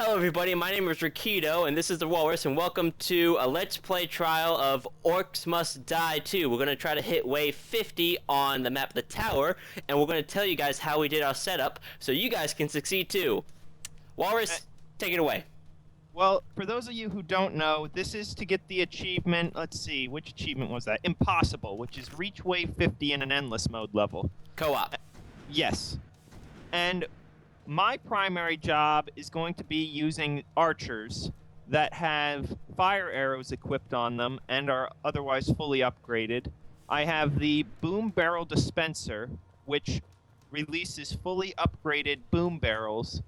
Hello everybody, my name is Rakito, and this is The Walrus, and welcome to a Let's Play trial of Orcs Must Die 2. We're going to try to hit wave 50 on the map The Tower, and we're going to tell you guys how we did our setup, so you guys can succeed too. Walrus, take it away. Well, for those of you who don't know, this is to get the achievement, let's see, which achievement was that? Impossible, which is reach wave 50 in an endless mode level. Co-op. Yes. And my primary job is going to be using archers that have fire arrows equipped on them and are otherwise fully upgraded. I have the boom barrel dispenser, which releases fully upgraded boom barrels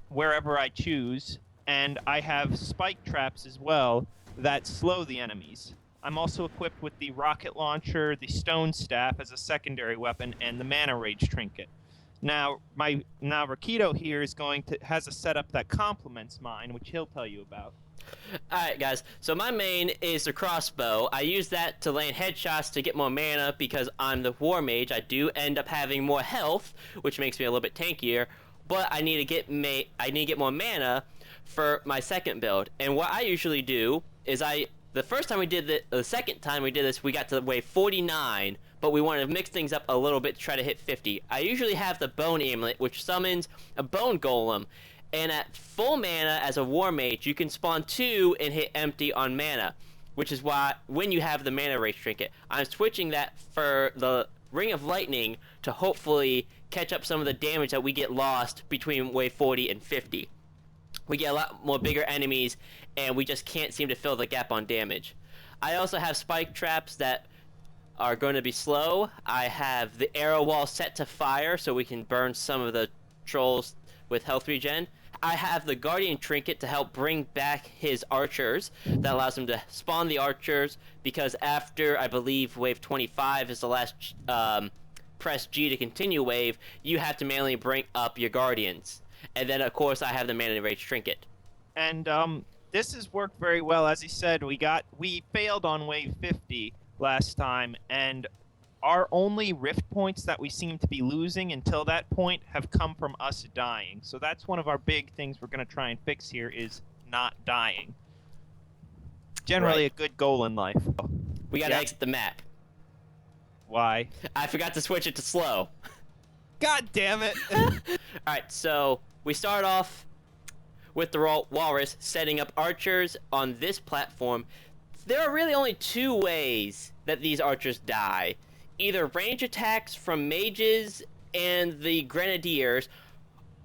wherever I choose, and I have spike traps as well that slow the enemies. I'm also equipped with the rocket launcher, the stone staff as a secondary weapon, and the mana rage trinket. Now Rakito here has a setup that complements mine, which he'll tell you about. Alright guys, so my main is the crossbow. I use that to land headshots to get more mana because I'm the war mage. I do end up having more health, which makes me a little bit tankier, but I need to get more mana for my second build. And what I usually do is the second time we did this, we got to wave 49, but we wanted to mix things up a little bit to try to hit 50. I usually have the bone amulet, which summons a bone golem, and at full mana as a war mage, you can spawn 2 and hit empty on mana, which is why when you have the mana rage trinket. I'm switching that for the ring of lightning to hopefully catch up some of the damage that we get lost between wave 40 and 50. We get a lot more bigger enemies, and we just can't seem to fill the gap on damage. I also have spike traps that are going to be slow. I have the arrow wall set to fire, so we can burn some of the trolls with health regen. I have the guardian trinket to help bring back his archers. That allows him to spawn the archers, because after, I believe, wave 25 is the last press G to continue wave, you have to manually bring up your guardians. And then, of course, I have the mana rage trinket. And this has worked very well. As he said, we failed on wave 50 last time, and our only rift points that we seem to be losing until that point have come from us dying. So that's one of our big things we're going to try and fix here, is not dying. Generally a good goal in life. We gotta exit the map. Why? I forgot to switch it to slow. God damn it! Alright, so we start off with the walrus setting up archers on this platform. There are really only 2 ways that these archers die. Either range attacks from mages and the grenadiers,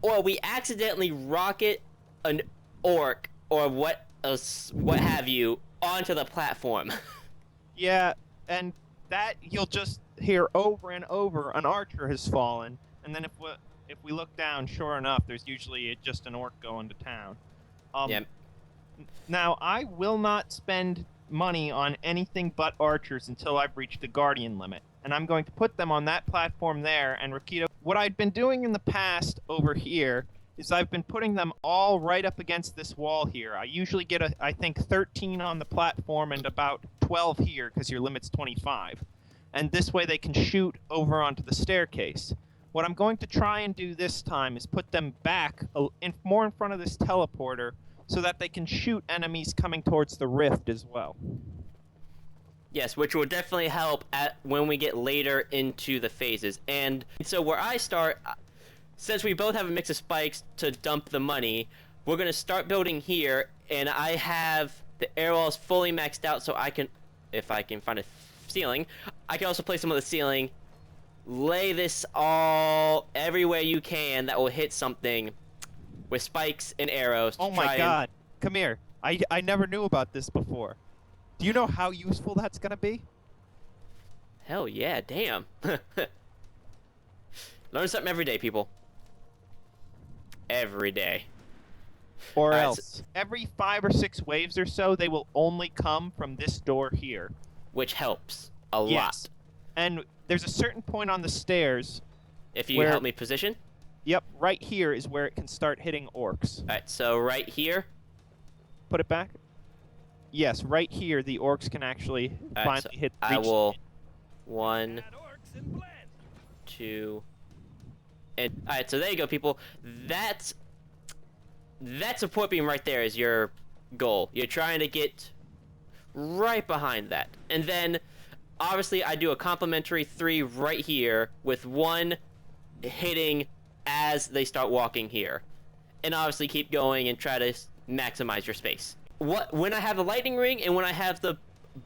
or we accidentally rocket an orc or what have you onto the platform. Yeah, and that you'll just hear over and over, an archer has fallen, and then if we look down, sure enough, there's usually just an orc going to town. Yep. Now, I will not spend money on anything but archers until I've reached the guardian limit, and I'm going to put them on that platform there. And Rakito, what I'd been doing in the past over here is I've been putting them all right up against this wall here. I usually get, I think, 13 on the platform and about 12 here, because your limit's 25. And this way they can shoot over onto the staircase. What I'm going to try and do this time is put them back more in front of this teleporter, so that they can shoot enemies coming towards the rift as well. Yes, which will definitely help when we get later into the phases. And so where I start, since we both have a mix of spikes to dump the money, we're going to start building here, and I have the arrow walls fully maxed out, so I can, if I can find a ceiling, I can also place them on the ceiling, lay this all everywhere you can that will hit something with spikes and arrows. Oh my god. Come here. I never knew about this before. Do you know how useful that's going to be? Hell yeah, damn. Learn something every day, people. Every day. Or else, every 5 or 6 waves or so, they will only come from this door here. Which helps a lot. And there's a certain point on the stairs. If you help me position? Yep, right here is where it can start hitting orcs. Alright, so right here? Put it back. Yes, right here the orcs can actually finally hit. I will 1, 2, and alright, so there you go, people. That's that support beam right there is your goal. You're trying to get right behind that. And then, obviously, I do a complementary 3 right here with 1 hitting as they start walking here. And obviously keep going and try to maximize your space. When I have the lightning ring and when I have the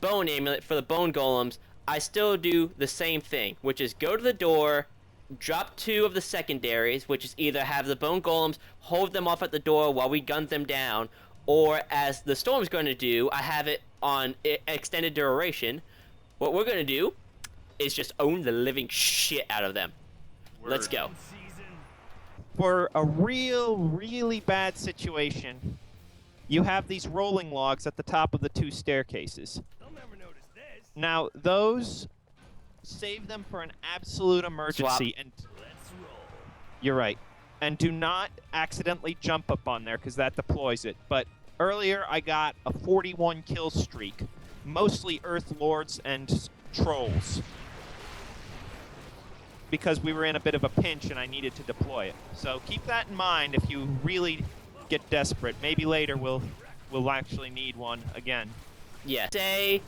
bone amulet for the bone golems, I still do the same thing, which is go to the door, drop 2 of the secondaries, which is either have the bone golems hold them off at the door while we gun them down, or as the storm's going to do, I have it on extended duration. What we're going to do is just own the living shit out of them. Let's go. For a really bad situation, you have these rolling logs at the top of the 2 staircases. They'll never notice this. Now, those save them for an absolute emergency. Swap. And Let's roll. you're right. And do not accidentally jump up on there, because that deploys it. But earlier, I got a 41 kill streak, mostly Earth Lords and Trolls, because we were in a bit of a pinch and I needed to deploy it. So keep that in mind if you really get desperate. Maybe later we'll actually need one again. Yeah. Say,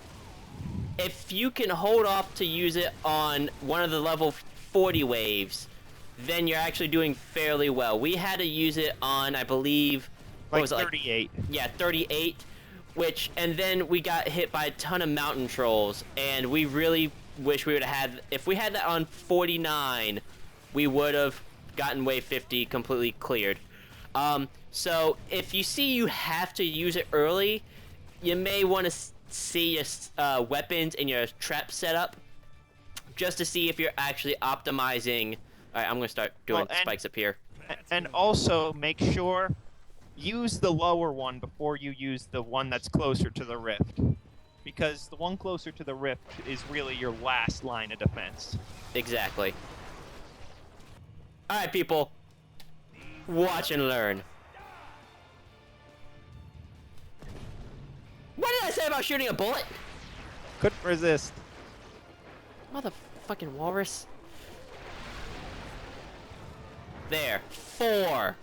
if you can hold off to use it on one of the level 40 waves, then you're actually doing fairly well. We had to use it on, I believe, what Like was it, 38. yeah, 38, and then we got hit by a ton of mountain trolls, and we really wish we would have had, if we had that on 49, we would have gotten wave 50 completely cleared. So if you see you have to use it early, you may want to see your weapons and your trap setup, just to see if you're actually optimizing. Alright, I'm going to start doing spikes up here. And also make sure use the lower one before you use the one that's closer to the rift, because the one closer to the rift is really your last line of defense. Exactly. Alright, people. Watch and learn. What did I say about shooting a bullet? Couldn't resist. Motherfucking walrus. There. 4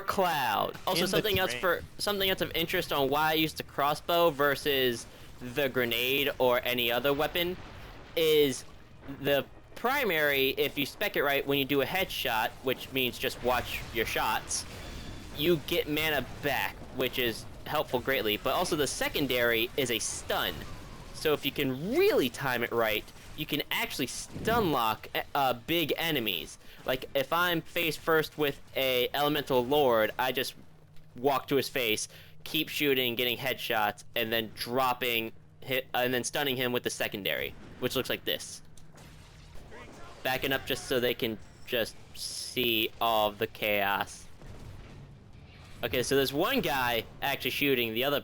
cloud. Also, In the something else train. something else of interest on why I used the crossbow versus the grenade or any other weapon is the primary, if you spec it right, when you do a headshot, which means just watch your shots, you get mana back, which is helpful greatly. But also the secondary is a stun. So if you can really time it right, you can actually stun lock big enemies. Like if I'm face first with a elemental lord, I just walk to his face, keep shooting, getting headshots, and then and then stunning him with the secondary, which looks like this. Backing up just so they can just see all of the chaos. Okay, so there's one guy actually shooting, the other,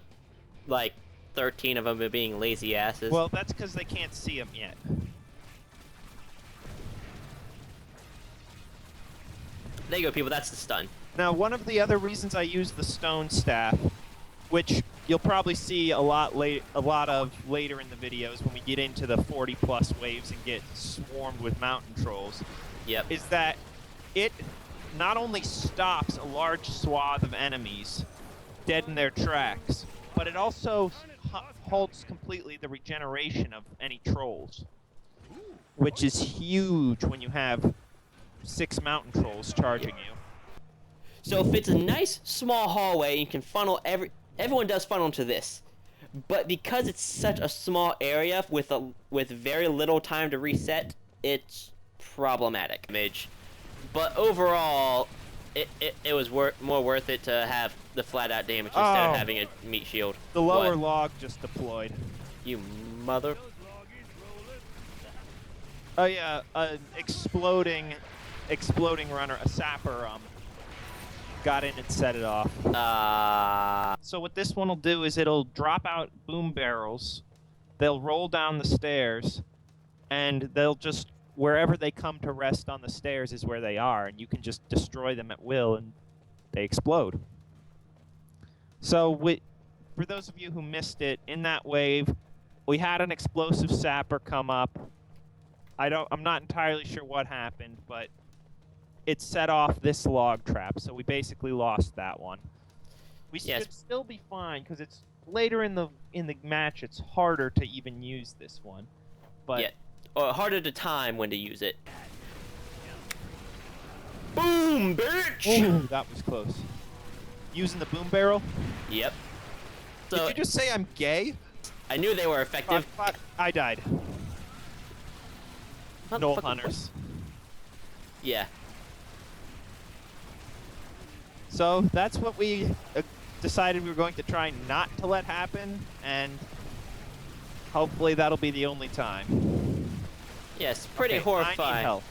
like, 13 of them are being lazy asses. Well, that's because they can't see him yet. There you go, people, that's the stun. Now, one of the other reasons I use the stone staff, which you'll probably see a lot of later in the videos when we get into the 40+ waves and get swarmed with mountain trolls, Yep. is that it not only stops a large swath of enemies dead in their tracks, but it also halts completely the regeneration of any trolls, which is huge when you have 6 mountain trolls charging you. So if it's a nice small hallway, you can funnel everyone does funnel into this. But because it's such a small area with very little time to reset, it's problematic. But overall, it was more worth it to have the flat out damage instead of having a meat shield. The lower What? log just deployed. You mother. Oh yeah, an exploding runner, a sapper, got in and set it off. So what this one will do is it'll drop out boom barrels. They'll roll down the stairs, and they'll just, wherever they come to rest on the stairs is where they are, and you can just destroy them at will, and they explode. So for those of you who missed it, in that wave, we had an explosive sapper come up. I'm not entirely sure what happened, but it set off this log trap, so we basically lost that one. We Yes. should still be fine because it's later in the match. It's harder to even use this one, but Yeah. Or harder to time when to use it. Boom, bitch! ooh, that was close. Using the boom barrel. Yep. Did So you just say I'm gay? I knew they were effective. I died. Knoll Motherfucker, hunters. Yeah. So that's what we decided we were going to try not to let happen, and hopefully that'll be the only time. Yes, pretty Okay, I horrifying. need help.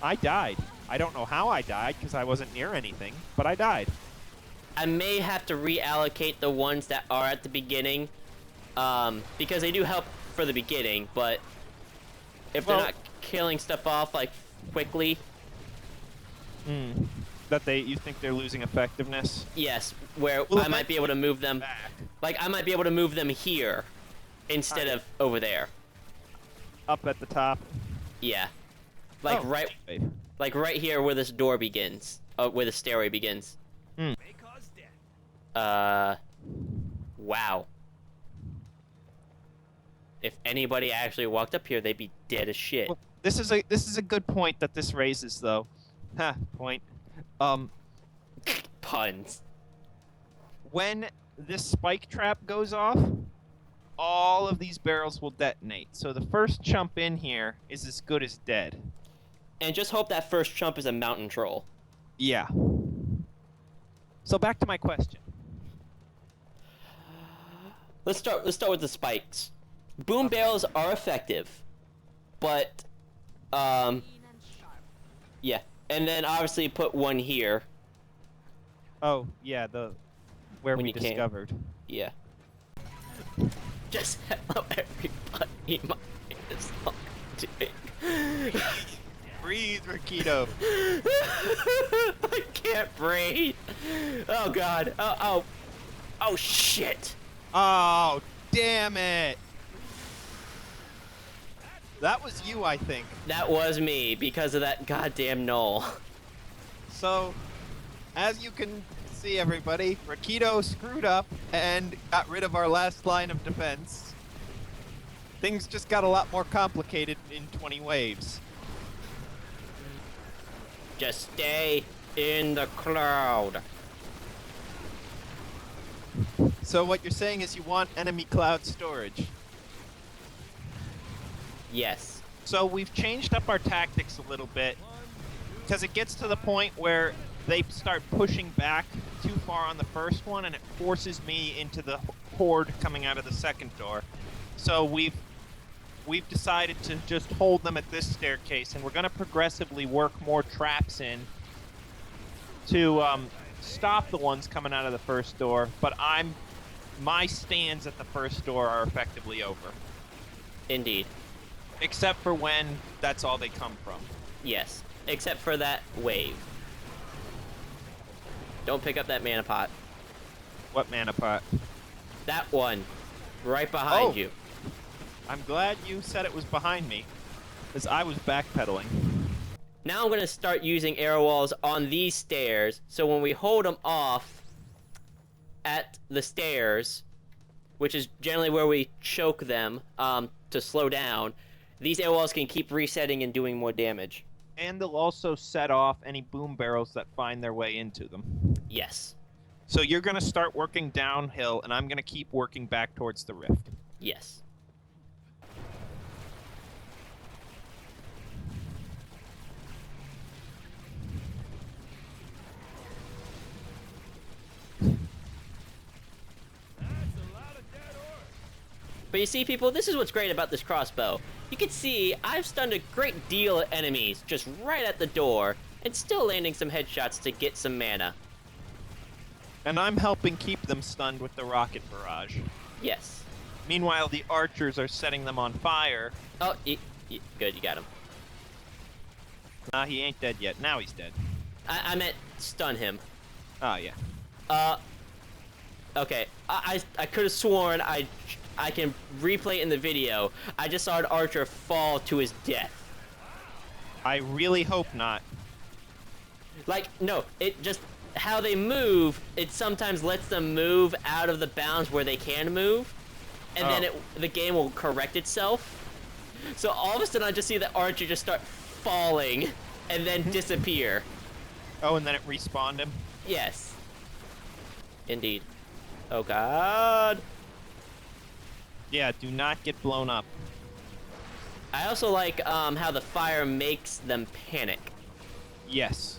I died. I don't know how I died because I wasn't near anything, but I died. I may have to reallocate the ones that are at the beginning, because they do help for the beginning, but if they're Well- not killing stuff off like quickly, That you think they're losing effectiveness? yes, where Well, I might be able to move them, Back. like I might be able to move them here instead of over there. Up at the top. Yeah, like Oh, right, like right here where this door begins, where the stairway begins. May cause death. Wow. If anybody actually walked up here, they'd be dead as shit. Well, this is a good point that this raises, though. Ha, point. Puns. When this spike trap goes off, all of these barrels will detonate. So the first chump in here is as good as dead. And just hope that first chump is a mountain troll. Yeah. So back to my question. Let's start with the spikes. Boom barrels are effective, but yeah. And then obviously put one here. Oh, yeah, where When we you can. discovered. Yeah. Just hello everybody. My name is Jake. Breathe, Rakito. I can't breathe. Oh god. Oh shit. Oh, damn it. That was you, I think. That was me because of that goddamn knoll. So, as you can see, everybody, Rakito screwed up and got rid of our last line of defense. Things just got a lot more complicated in 20 waves. Just stay in the cloud. So what you're saying is you want enemy cloud storage. Yes. So we've changed up our tactics a little bit because it gets to the point where they start pushing back too far on the first one and it forces me into the horde coming out of the second door. So we've decided to just hold them at this staircase, and we're going to progressively work more traps in to stop the ones coming out of the first door, but my stands at the first door are effectively over. Indeed. Except for when that's all they come from. Yes. Except for that wave. Don't pick up that mana pot. What mana pot? That one. Right behind Oh. you. I'm glad you said it was behind me, because I was backpedaling. Now I'm going to start using arrow walls on these stairs, so when we hold them off at the stairs, which is generally where we choke them to slow down, these arrow walls can keep resetting and doing more damage. And they'll also set off any boom barrels that find their way into them. Yes. So you're going to start working downhill, and I'm going to keep working back towards the rift. Yes. That's a lot of dead orcs. But you see, people, this is what's great about this crossbow. You can see I've stunned a great deal of enemies just right at the door, and still landing some headshots to get some mana. And I'm helping keep them stunned with the rocket barrage. Yes. Meanwhile, the archers are setting them on fire. Oh, good, you got him. Nah, he ain't dead yet. Now he's dead. I meant stun him. Oh, yeah. Okay. I could have sworn I can replay it in the video. I just saw an archer fall to his death. I really hope not. Like, no, it just, how they move, it sometimes lets them move out of the bounds where they can move, and then the game will correct itself. So all of a sudden I just see the archer just start falling and then disappear. Oh, and then it respawned him? Yes. Indeed. Oh god. Yeah, do not get blown up. I also like how the fire makes them panic. Yes.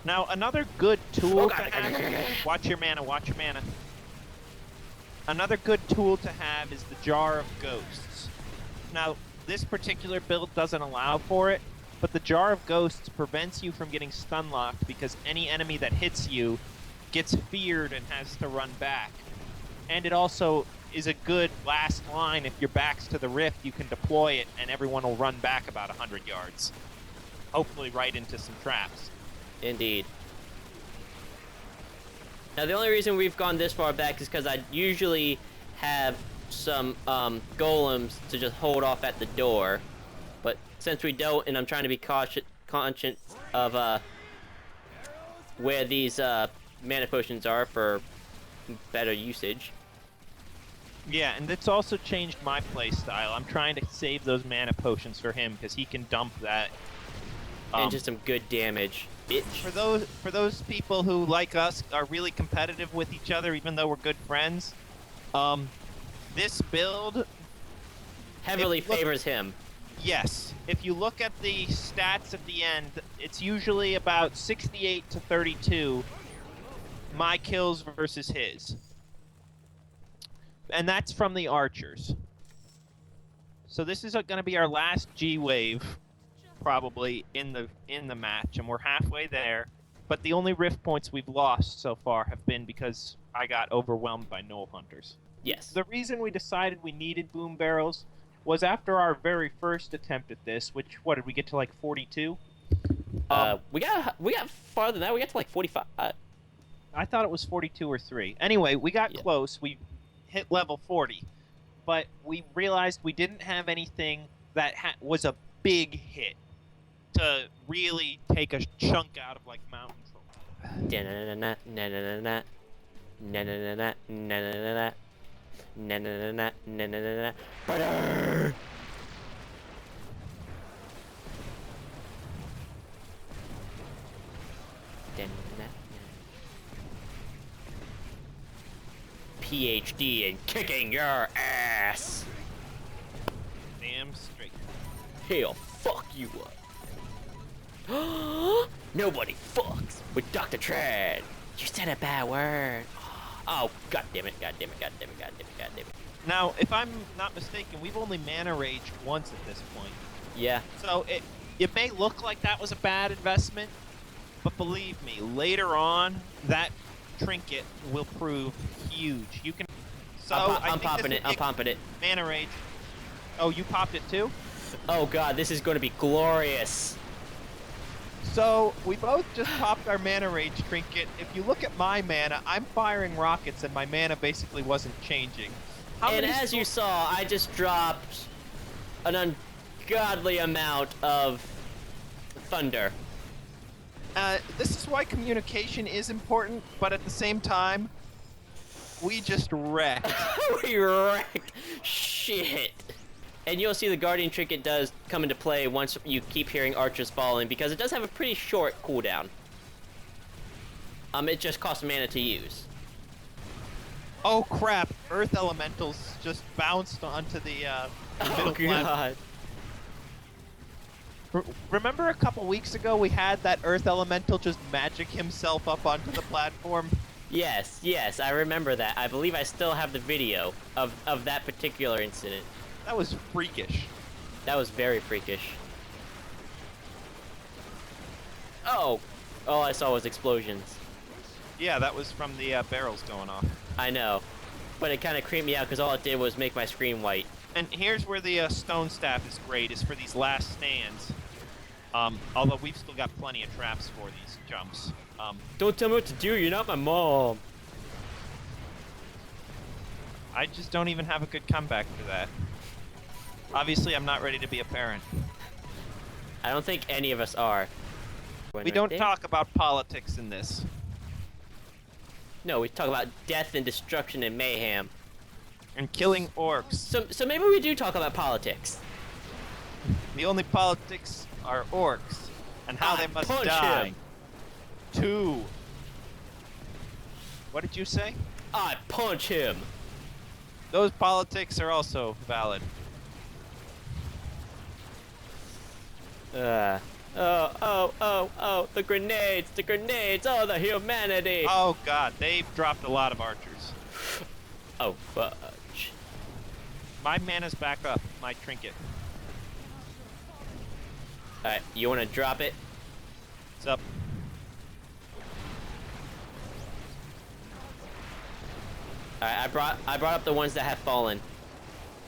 Now, another good tool Oh, to God. have... Watch your mana, watch your mana. Another good tool to have is the Jar of Ghosts. Now, this particular build doesn't allow for it, but the Jar of Ghosts prevents you from getting stun locked because any enemy that hits you gets feared and has to run back. And it also is a good last line. If your back's to the rift, you can deploy it and everyone will run back about 100 yards. Hopefully right into some traps. Indeed. Now the only reason we've gone this far back is because I usually have some golems to just hold off at the door. But since we don't, and I'm trying to be conscious of where these mana potions are for better usage. Yeah, and it's also changed my playstyle. I'm trying to save those mana potions for him because he can dump that. And just some good damage. Bitch. For those people who, like us, are really competitive with each other, even though we're good friends, this build Heavily favors him. Yes. If you look at the stats at the end, it's usually about 68 to 32, my kills versus his. And that's from the archers. So this is going to be our last G-Wave, probably, in the match, and we're halfway there. But the only rift points we've lost so far have been because I got overwhelmed by Knoll Hunters. Yes. The reason we decided we needed boom barrels was after our very first attempt at this, which, what, did we get to, like, 42? We got farther than that. We got to, like, 45. I thought it was 42 or 3. Anyway, we got close. We hit level 40. But we realized we didn't have anything that was a big hit to really take a chunk out of, like, mountain PhD in kicking your ass. Damn straight. Hell, fuck you up. Nobody fucks with Dr. Tread. You said a bad word. Oh, god damn it, god damn it, god damn it, god damn it, god damn it. Now, if I'm not mistaken, we've only mana raged once at this point. Yeah. So it may look like that was a bad investment, but believe me, later on, that trinket will prove huge. You can. So I'm popping it. I'm popping it. Mana rage. Oh, you popped it too? Oh god, this is going to be glorious. So we both just popped our mana rage trinket. If you look at my mana, I'm firing rockets, and my mana basically wasn't changing. And as you saw, I just dropped an ungodly amount of thunder. This is why communication is important, but at the same time, we just wrecked. We wrecked shit. And you'll see the Guardian Trinket does come into play once you keep hearing archers falling, because it does have a pretty short cooldown. It just costs mana to use. Oh crap! Earth Elementals just bounced onto the middle platform. Remember a couple weeks ago we had that Earth Elemental just magic himself up onto the platform? Yes, yes, I remember that. I believe I still have the video of that particular incident. That was freakish. That was very freakish. Oh! All I saw was explosions. Yeah, that was from the barrels going off. I know. But it kind of creeped me out because all it did was make my screen white. And here's where the stone staff is great, is for these last stands. Although we've still got plenty of traps for these jumps. Don't tell me what to do, you're not my mom. I just don't even have a good comeback for that. Obviously, I'm not ready to be a parent. I don't think any of us are. Going We right don't there. talk about politics in this. No, we talk about death and destruction and mayhem. And killing orcs. So maybe we do talk about politics. The only politics are orcs and how they must punch die. him. 2. What did you say? I punch him. Those politics are also valid. Oh, the grenades, oh, the humanity. Oh god, they've dropped a lot of archers. Oh, fudge. My mana's back up, my trinket. Alright, you want to drop it? It's up. Alright, I brought up the ones that have fallen.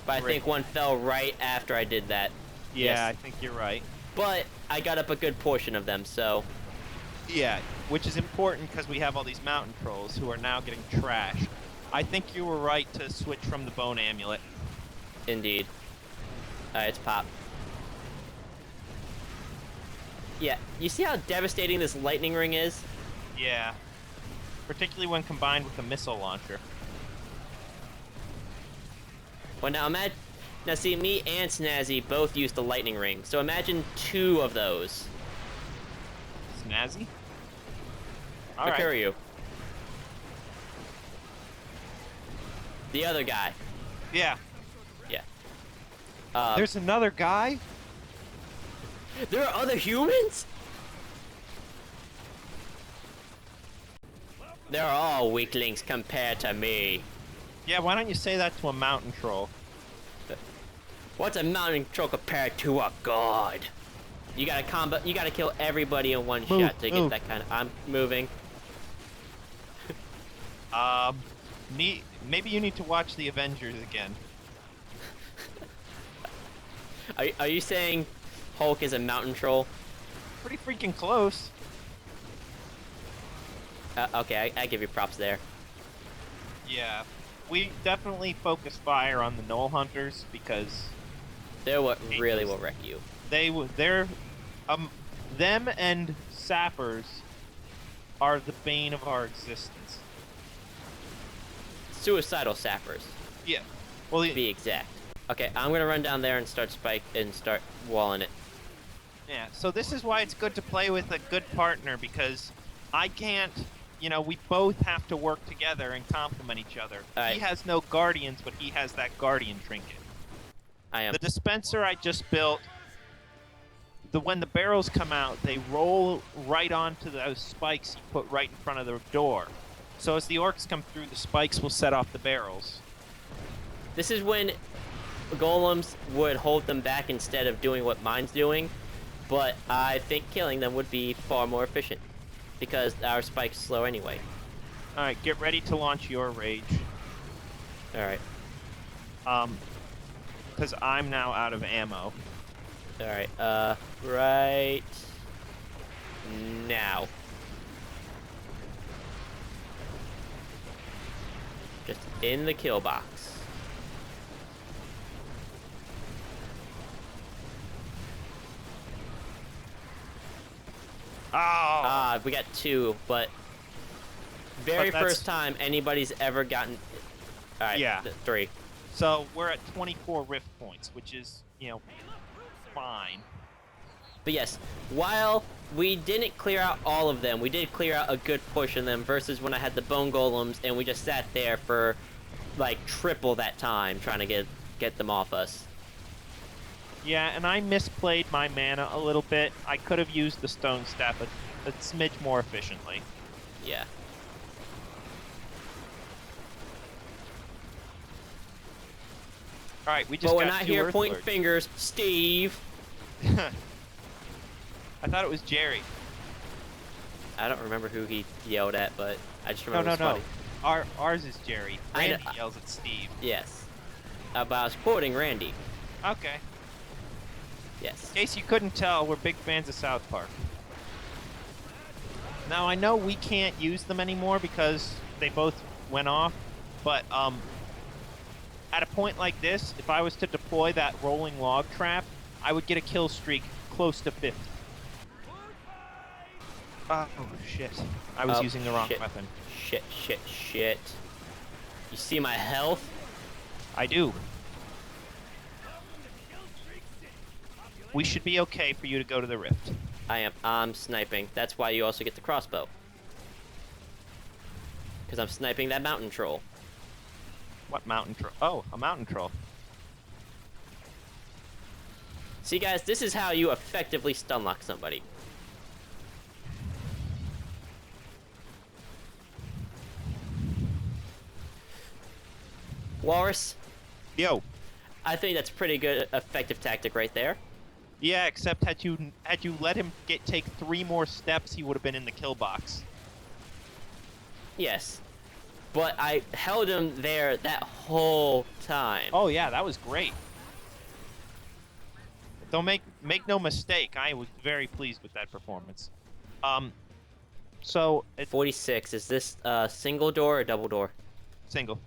But I Great. think one fell right after I did that. Yeah, I Yes. think you're right. But I got up a good portion of them, so... Yeah, which is important because we have all these mountain trolls who are now getting trashed. I think you were right to switch from the bone amulet. Indeed. Alright, it's pop. Yeah, you see how devastating this lightning ring is? Yeah. Particularly when combined with a missile launcher. Well, now see, me and Snazzy both used the lightning ring, so imagine 2 of those. Snazzy? Alright. Mercuriu. The other guy. Yeah. Yeah. There's another guy? There are other humans? They're all weaklings compared to me. Yeah, why don't you say that to a mountain troll? What's a mountain troll compared to a god? You gotta kill everybody in one Move, shot to get move. that kind of... I'm moving. Maybe you need to watch the Avengers again. Are you saying Hulk is a mountain troll? Pretty freaking close. Okay, I give you props there. Yeah. We definitely focus fire on the Knoll Hunters because They're what really will wreck you. them and sappers are the bane of our existence. Suicidal sappers, Yeah. Well, to be exact. Okay, I'm gonna run down there and start walling it. yeah. So this is why it's good to play with a good partner because I can't. We both have to work together and complement each other. Alright. He has no guardians, but he has that guardian trinket. I am. The dispenser I just built, when the barrels come out, they roll right onto those spikes you put right in front of the door. So as the orcs come through, the spikes will set off the barrels. This is when golems would hold them back instead of doing what mine's doing, but I think killing them would be far more efficient because our spike's slow anyway. Alright, get ready to launch your rage. Alright, Because I'm now out of ammo. alright, right now. Just in the kill box. Oh! We got 2, but very But that's- first time anybody's ever gotten... Alright, Yeah. 3. So we're at 24 rift points, which is, fine. But yes, while we didn't clear out all of them, we did clear out a good portion of them versus when I had the bone golems and we just sat there for like triple that time trying to get them off us. Yeah, and I misplayed my mana a little bit. I could have used the stone staff a smidge more efficiently. Yeah. All right, we just But we're got not 2 here Earth pointing Lords. fingers, Steve. I thought it was Jerry. I don't remember who he yelled at, but I just No, remember no, it was no. funny. Ours is Jerry. I know- Randy yells at Steve. Yes. But I was quoting Randy. Okay. Yes. In case you couldn't tell, we're big fans of South Park. Now, I know we can't use them anymore because they both went off, but at a point like this, if I was to deploy that rolling log trap, I would get a kill streak close to 50. Oh, shit. I was using the wrong weapon. Shit. You see my health? I do. We should be okay for you to go to the rift. I'm sniping. That's why you also get the crossbow. Because I'm sniping that mountain troll. What mountain troll? Oh, a mountain troll. See, guys, this is how you effectively stunlock somebody. Walrus? Yo. I think that's a pretty good, effective tactic right there. Yeah, except had you let him take 3 more steps, he would have been in the kill box. Yes. But I held him there that whole time. Oh yeah, that was great. Don't make no mistake, I was very pleased with that performance. So 46. Is this single door or double door? Single.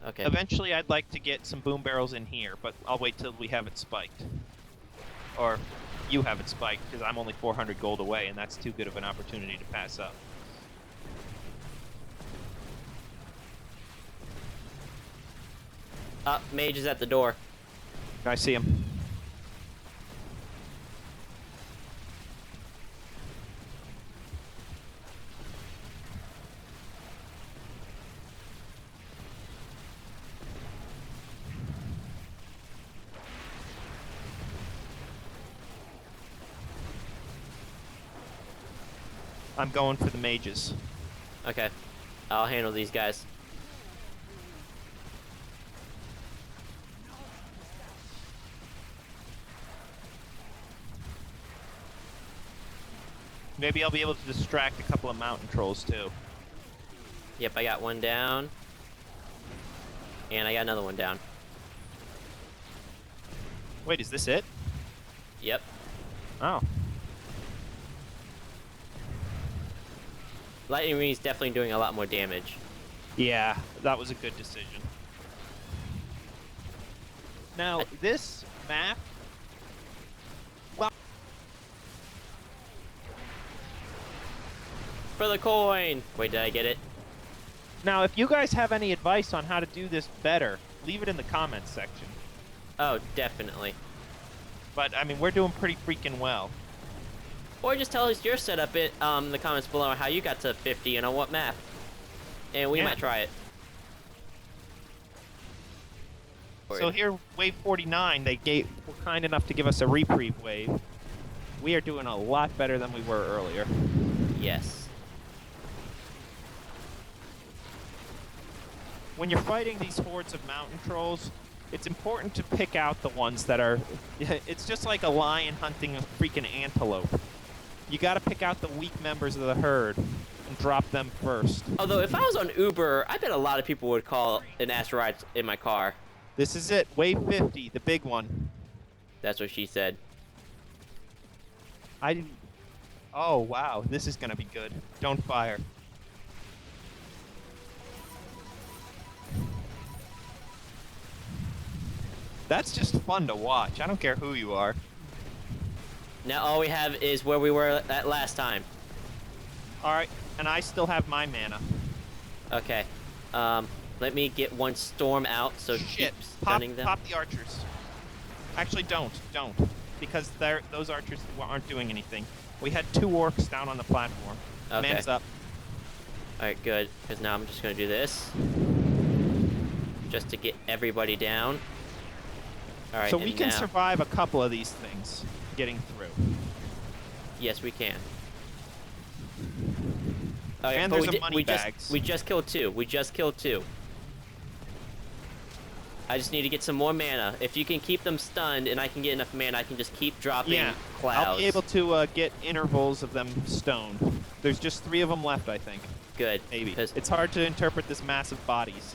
Okay. Eventually, I'd like to get some boom barrels in here, but I'll wait till we have it spiked. Or you have it spiked, because I'm only 400 gold away, and that's too good of an opportunity to pass up. Mage is at the door. I see him. I'm going for the mages. Okay. I'll handle these guys. Maybe I'll be able to distract a couple of mountain trolls, too. Yep, I got one down. And I got another one down. Wait, is this it? Yep. Oh. Lightning Ring is definitely doing a lot more damage. Yeah, that was a good decision. Now, this map... Well, For the coin! Wait, did I get it? now, if you guys have any advice on how to do this better, leave it in the comments section. Oh, definitely. But, I mean, we're doing pretty freaking well. Or just tell us your setup in the comments below how you got to 50 and on what map. And we might try it. So here, wave 49, were kind enough to give us a reprieve wave. We are doing a lot better than we were earlier. Yes. When you're fighting these hordes of mountain trolls, it's important to pick out the ones that are... It's just like a lion hunting a freaking antelope. You gotta pick out the weak members of the herd and drop them first. Although, if I was on Uber, I bet a lot of people would call and ask for rides in my car. This is it, wave 50, the big one. That's what she said. I didn't... Oh, wow, this is gonna be good. Don't fire. That's just fun to watch. I don't care who you are. Now all we have is where we were at last time. Alright, and I still have my mana. Okay. Let me get one storm out so she Shit, keeps stunning them. pop the archers. Actually, don't. Because those archers aren't doing anything. We had 2 orcs down on the platform. Okay. Man's up. Alright, good. Because now I'm just going to do this. Just to get everybody down. Alright, So we can now... survive a couple of these things getting through. Yes, we can. Okay, And but there's a money bags. We just killed 2. We just killed 2. I just need to get some more mana. If you can keep them stunned and I can get enough mana, I can just keep dropping clouds. I'll be able to get intervals of them stoned. There's just 3 of them left, I think. Good. Maybe. It's hard to interpret this massive bodies.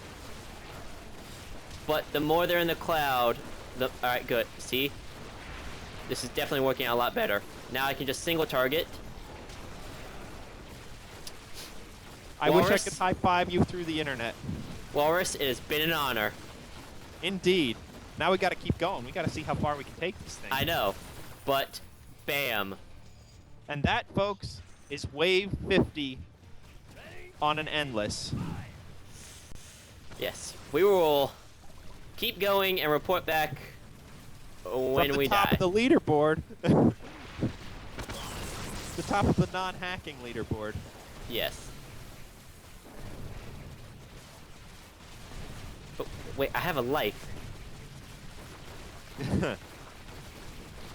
But the more they're in the cloud, alright, good. See? This is definitely working out a lot better. Now I can just single target. I wish I could high-five you through the internet. Walrus, it has been an honor. Indeed. Now we gotta keep going. We gotta see how far we can take this thing. I know. But Bam. And that, folks, is wave 50 on an endless. Yes. We will keep going and report back when we It's on the top die. of the leaderboard. The top of the non-hacking leaderboard. Yes. Oh, wait, I have a life.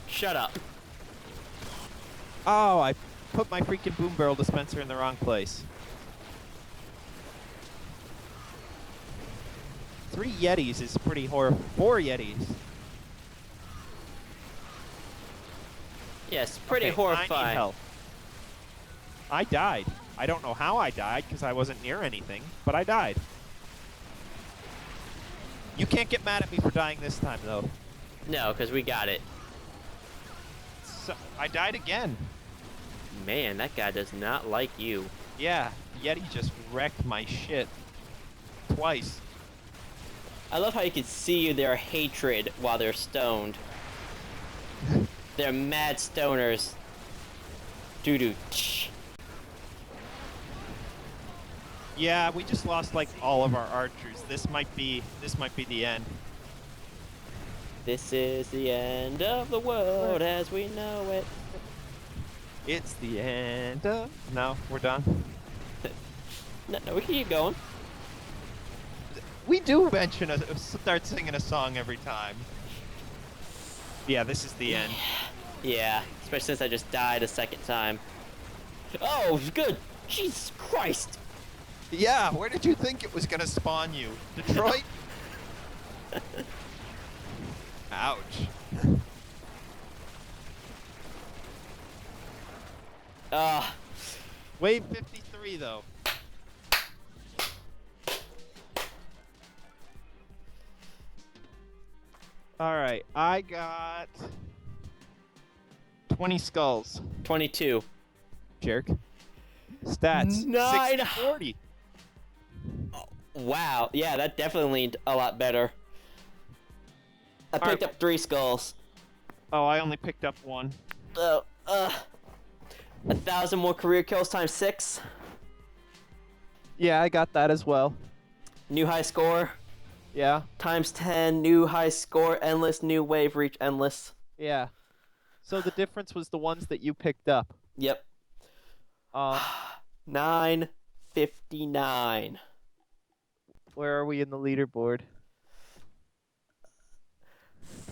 Shut up. Oh, I put my freaking boom barrel dispenser in the wrong place. 3 Yetis is pretty horrible. 4 Yetis. Yes, pretty Okay, I horrifying. need help. I died. I don't know how I died because I wasn't near anything, but I died. You can't get mad at me for dying this time, though. No, because we got it. So, I died again. Man, that guy does not like you. Yeah, Yeti just wrecked my shit. Twice. I love how you can see their hatred while they're stoned. They're mad stoners. Doo-doo. Yeah, we just lost like all of our archers. This might be the end. This is the end of the world as we know it. It's the end of... No, we're done. No, we can keep going. We do mention start singing a song every time. Yeah, this is the end. Yeah, especially since I just died a second time. Oh, good. Jesus Christ. Yeah, where did you think it was gonna spawn you? Detroit? Ouch. Wave 53, though. Alright, I got 20 skulls. 22. Jerk. Stats. 9. 60-40. Wow. Yeah, that definitely leaned a lot better. I picked up 3 skulls. Oh, I only picked up 1. 1,000 more career kills times 6. Yeah, I got that as well. New high score. Yeah. Times 10. New high score. Endless. New wave reach. Endless. Yeah. So the difference was the ones that you picked up. Yep. 959. Where are we in the leaderboard?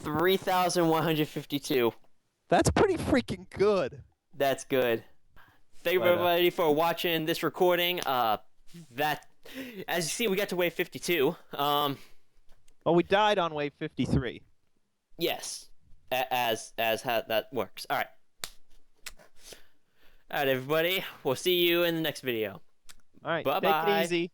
3,152. That's pretty freaking good. That's good. Thank you everybody for watching this recording. That, as you see, we got to wave 52. Well, we died on wave 53. Yes, as how that works. All right. All right, everybody. We'll see you in the next video. All right. Bye-bye. Take it easy.